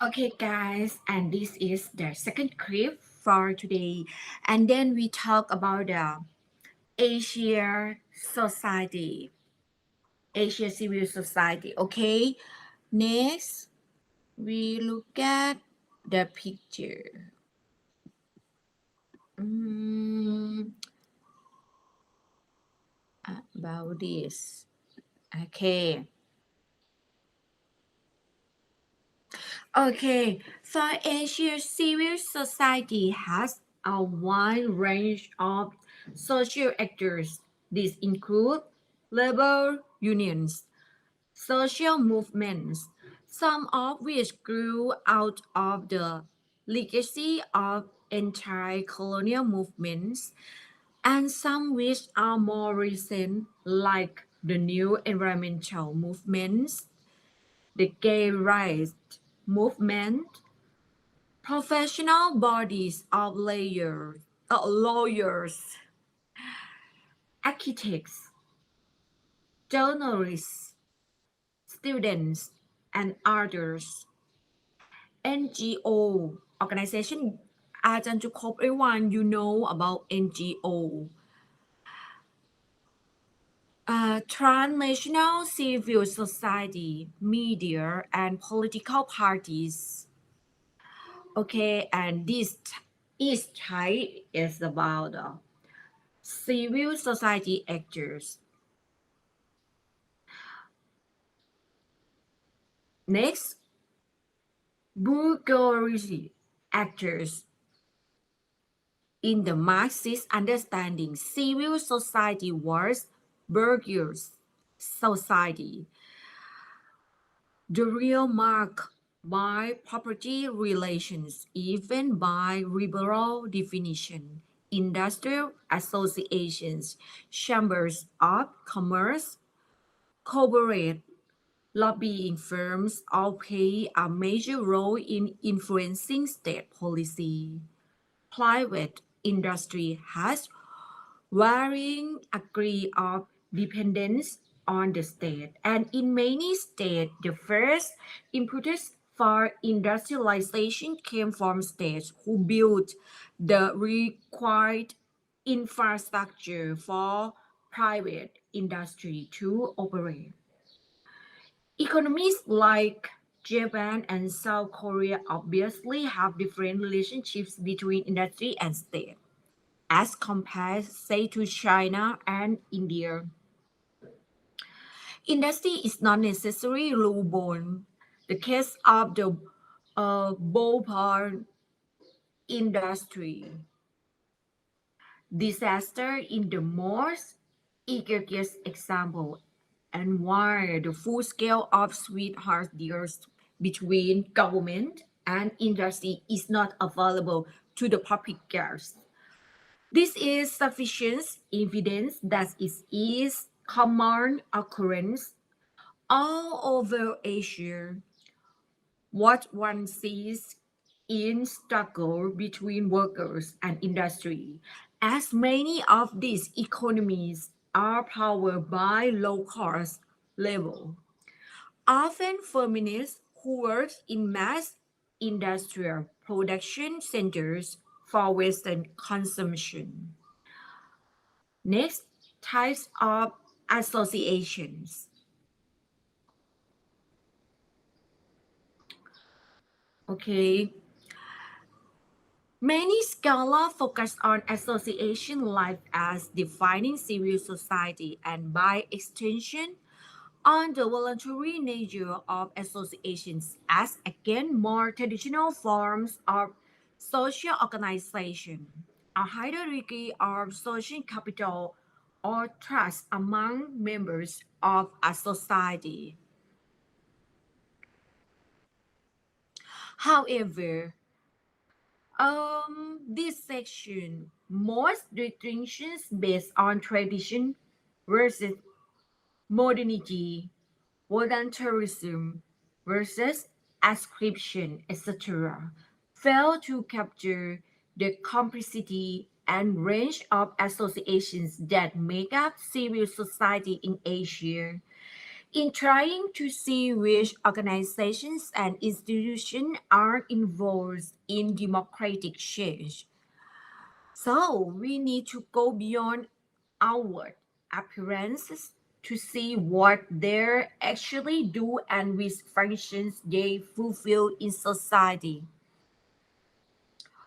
Okay, guys, and this is the second clip for today. And then we talk about the Asia society, Asia civil society. Okay, next we look at the picture. Mm, about this. Okay. Okay, for Asia, civil society has a wide range of social actors. These include labor unions, social movements, some of which grew out of the legacy of anti-colonial movements, and some which are more recent, like the new environmental movements, the gay rights movement, professional bodies of lawyers, architects, journalists, students, and others. NGO organization อาจารย์จะครบ everyone you know about NGO transnational civil society media and political parties. Okay, and this each type is about civil society actors. Next, bourgeoisie actors. In the Marxist understanding, civil society was bourgeois society, the real mark by property relations, even by liberal definition. Industrial associations, chambers of commerce, corporate lobbying firms all play a major role in influencing state policy. Private industry has varying degree of dependence on the state, and in many states, the first impetus for industrialization came from states who built the required infrastructure for private industry to operate. Economies like Japan and South Korea obviously have different relationships between industry and state, as compared, say, to China and India. Industry is not necessarily low-born. The case of the ballpark industry disaster in the most egregious example, and why the full scale of sweetheart deals between government and industry is not available to the public yet. This is sufficient evidence that it is common occurrence all over Asia. What one sees in struggle between workers and industry, as many of these economies are powered by low-cost labor, often feminists who work in mass industrial production centers for Western consumption. Next, types of associations. Okay. Many scholars focus on association life as defining civil society and by extension on the voluntary nature of associations as again more traditional forms of social organization, a higher degree of social capital or trust among members of a society. However, this section most distinctions based on tradition versus modernity, voluntarism versus ascription, etc., fail to capture the complexity and range of associations that make up civil society in Asia. in trying to see which organizations and institutions are involved in democratic change. So we need to go beyond outward appearances to see what they actually do and which functions they fulfill in society.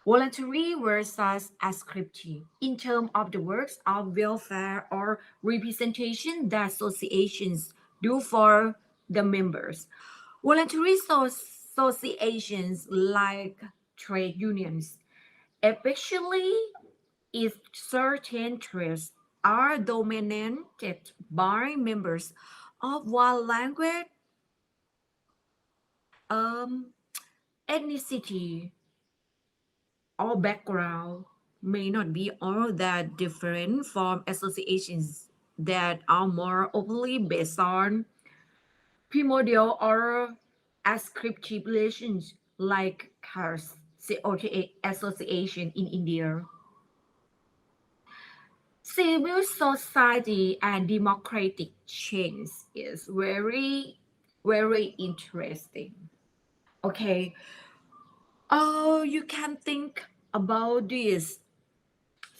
Voluntary versus ascriptive in terms of the works of welfare or representation that associations do for the members. Voluntary associations like trade unions, especially if certain traits are dominated by members of one language, um, ethnicity, or background, may not be all that different from associations that are more openly based on primordial or ascriptive relations like caste COTA association in India. Civil society and democratic change is very interesting. Okay, oh, you can think about this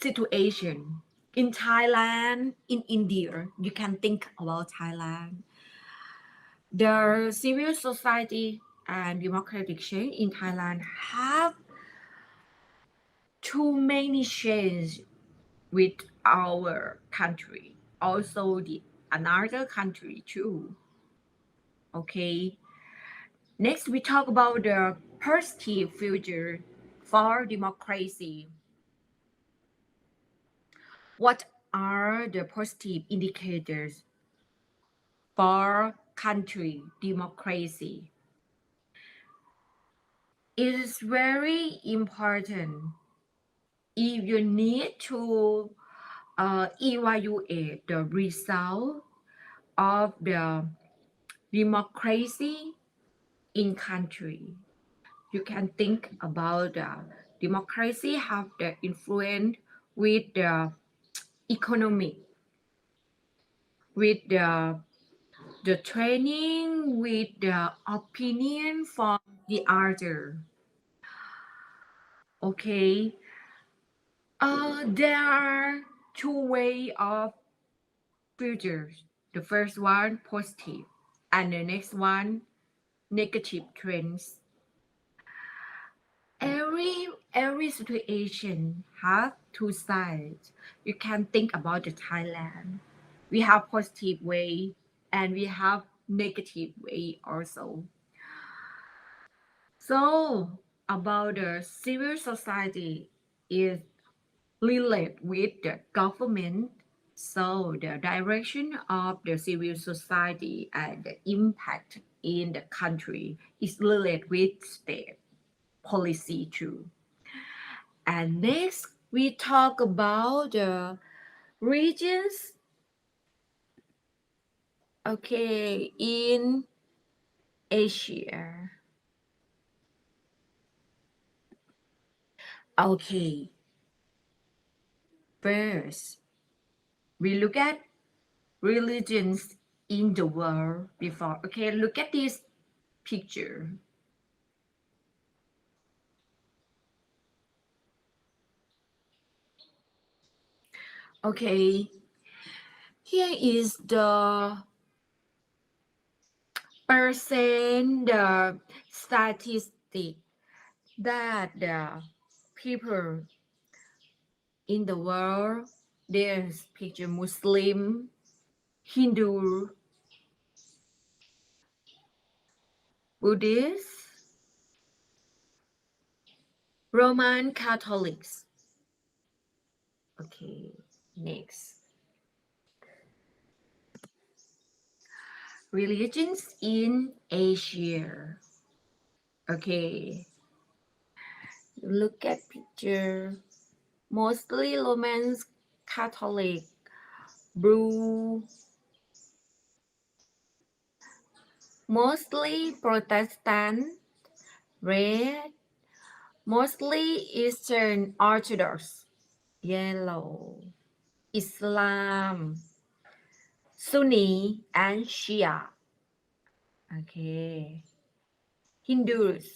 situation in Thailand, in India. You can think about Thailand. The civil society and democratic change in Thailand have too many change with our country, also the another country too. Okay. Next, we talk about the positive future for democracy. What are the positive indicators for country democracy? It is very important if you need to evaluate the result of the democracy in country. You can think about democracy have the influence with the economic, with the training, with the opinion from the other. Okay, there are two way of futures. The first one positive, and the next one negative trends. Every situation have two sides. You can think about the Thailand. We have positive way and we have negative way also. So about the civil society is related with the government. So the direction of the civil society and the impact in the country is related with state policy too. And next, we talk about the regions, okay, in Asia. Okay, first, we look at religions in the world before. Okay, look at this picture. Okay, here is the percent, the statistic that the people in the world, there's picture Muslim, Hindu, Buddhist, Roman Catholics. Okay, next. Religions in Asia. Okay, look at picture. Mostly Roman Catholic, blue, mostly Protestant, red, mostly Eastern Orthodox, yellow, Islam, Sunni, and Shia. Okay. Hindus,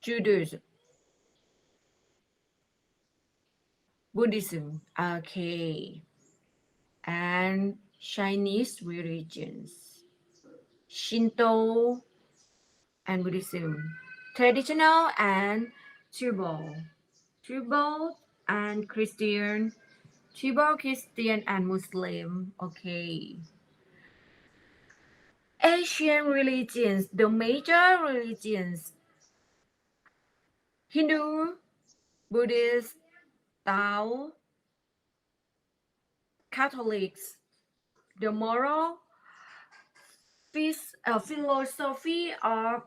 Judaism, Buddhism. Okay. And Chinese religions, Shinto and Buddhism, traditional and tribal, tribal and Christian, tribal Christian and Muslim. Okay. Asian religions, the major religions, Hindu, Buddhist, Tao, Catholics, the moral philosophy of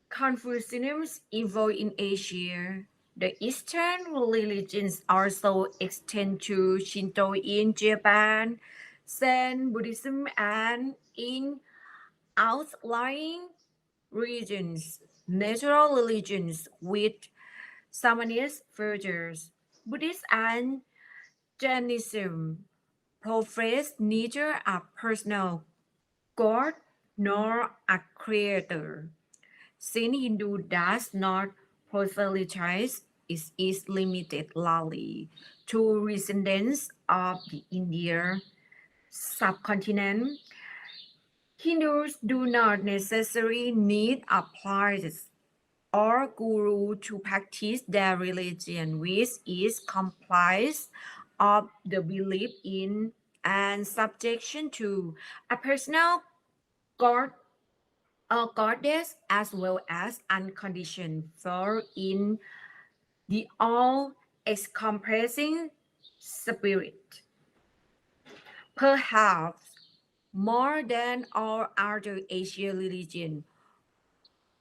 Confucianism evolved in Asia. The Eastern religions also extend to Shinto in Japan, Zen Buddhism, and in outlying regions, natural religions with shamanist features. Buddhism and Jainism profess neither a personal god nor a creator. Since Hindu does not proselytize, it is limited largely to residents of the Indian subcontinent. Hindus do not necessarily need a priest or guru to practice their religion, which is comprised of the belief in and subjection to a personal god or goddess as well as unconditioned for in the all encompassing spirit. Perhaps more than all other Asian religions,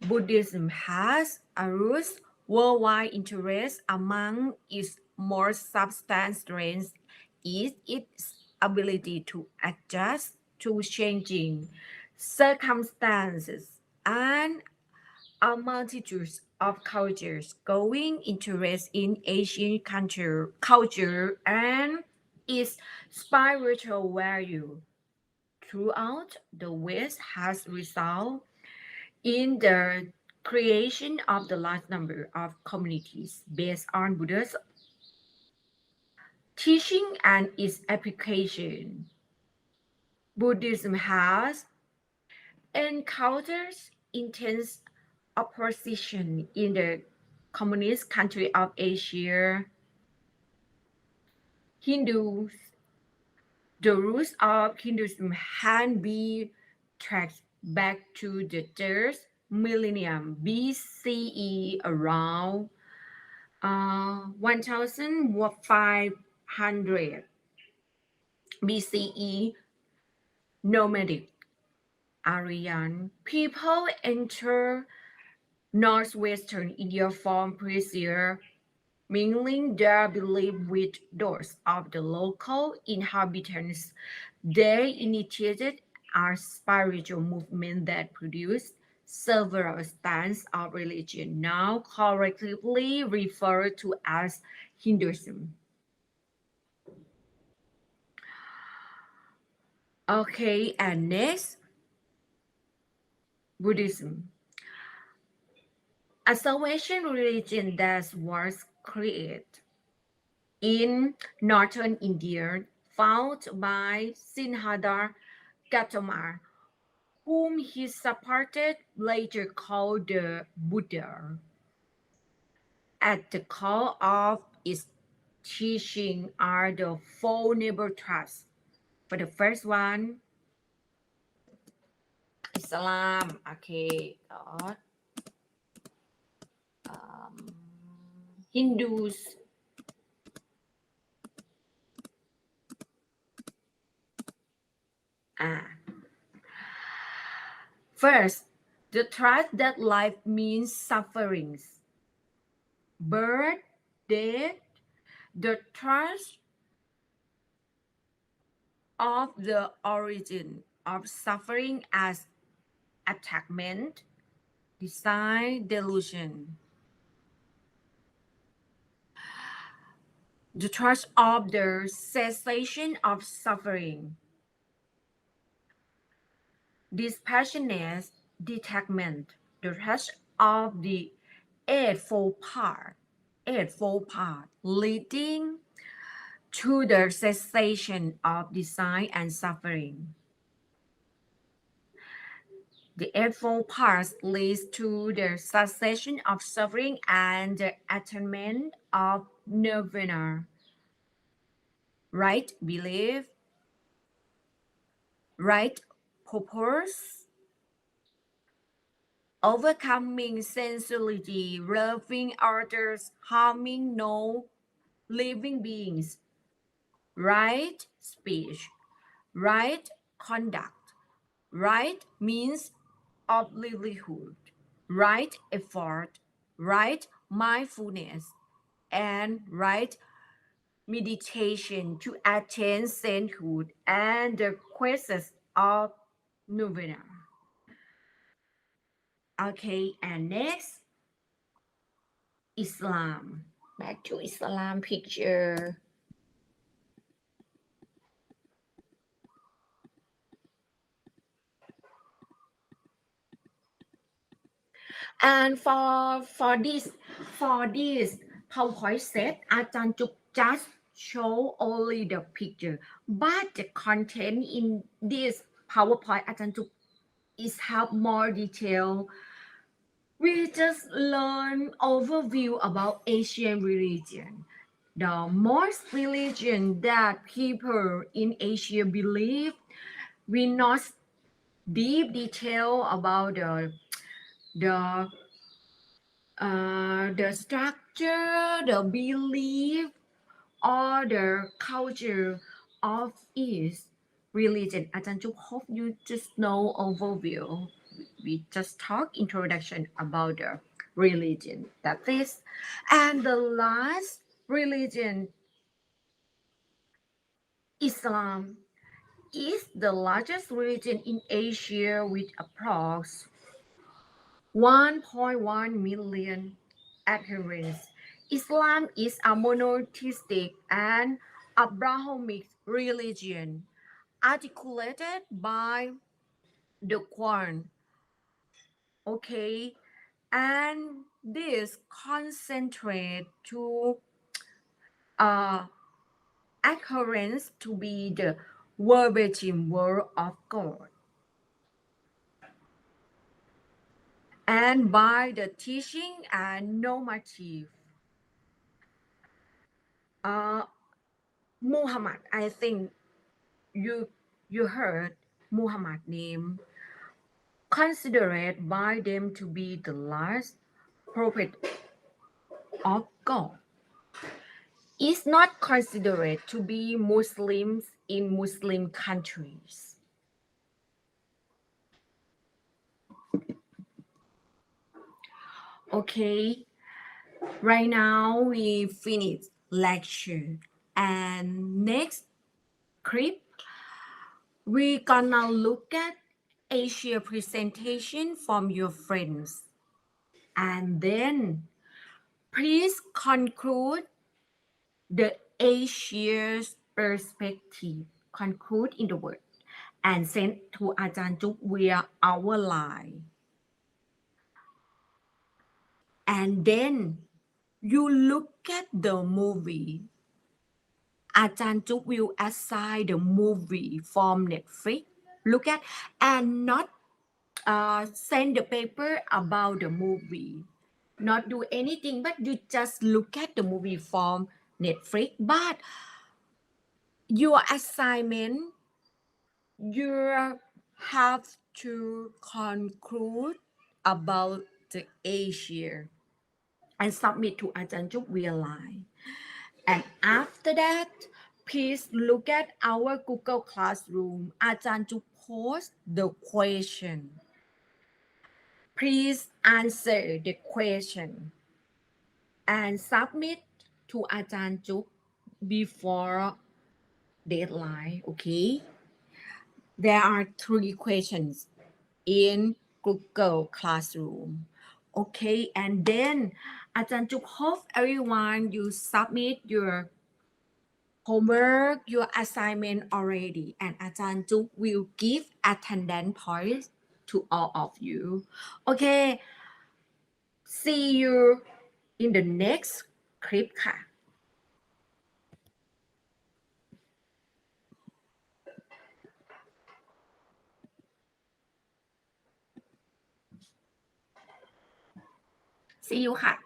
Buddhism has aroused worldwide interest. Among its most substantial strengths is its ability to adjust to changing circumstances and a multitude of cultures. Growing interest in Asian culture and its spiritual value throughout the West has resulted in the creation of the large number of communities based on Buddha's teaching and its application. Buddhism has encountered intense opposition in the communist country of Asia. Hindus, the roots of Hinduism can be traced back to the third millennium BCE around 1500 BCE. Nomadic Aryan people enter northwestern India from Persia, mingling their belief with those of the local inhabitants. They initiated a spiritual movement that produced several stands of religion, now collectively referred to as Hinduism. Okay, and next, Buddhism. A Salvation religion that was created in northern India, founded by Siddhartha Gautama, whom he supported, later called the Buddha. At the core of its teaching are the four noble truths. For the first one, Islam. Okay, God. Um, Hindus. Ah, first, the trust that life means sufferings, birth, death, the trust of the origin of suffering as attachment, design, delusion, the trust of the cessation of suffering, dispassionate detachment, the rest of the eightfold part, leading to the cessation of desire and suffering. The eightfold path leads to the cessation of suffering and the attainment of nirvana. Right belief, right purpose, overcoming sensuality, loving others, harming no living beings, right speech, right conduct, right means of livelihood, right effort, right mindfulness, and right meditation to attain sainthood and the quest of nirvana. Okay, and next, Islam. Back to Islam picture. And for this PowerPoint set, อาจารย์จุก just show only the picture, but the content in this PowerPoint อาจารย์จุก is have more detail. We just learn overview about Asian religion. The most religion that people in Asia believe. We not deep detail about the the structure, the belief, or the culture of each religion. อาจารย์จุก hope you just know overview. We just talk introduction about the religion. That is, and the last religion, Islam, is the largest religion in Asia with approx 1.1 million adherents. Islam is a monotheistic and Abrahamic religion articulated by the Quran. Okay, and this concentrate to uh, adherence to be the verbatim word of God, and by the teaching and normative. Uh, Muhammad, I think you you heard Muhammad name, considered by them to be the last prophet of God, is not considered to be Muslims in Muslim countries. Okay, right now we finish lecture, and next clip we gonna look at Asia presentation from your friends, and then please conclude the Asia's perspective. Conclude in the word and send to อาจารย์จุก via our line. And then you look at the movie. อาจารย์จุก will assign the movie from Netflix. Look at and not send the paper about the movie. Not do anything, but you just look at the movie from Netflix. But your assignment, you have to conclude about the Asia and submit to อาจารย์จุก via line. And after that, please look at our Google Classroom. อาจารย์จุก post the question. Please answer the question and submit to อาจารย์จุก before deadline. Okay. There are 3 questions in Google Classroom. Okay, and then อาจารย์จุก hope everyone you submit your homework, your assignment already, and อาจารย์จุ๊บ will give attendance points to all of you. Okay, see you in the next clip ค่ะ see you ค่ะ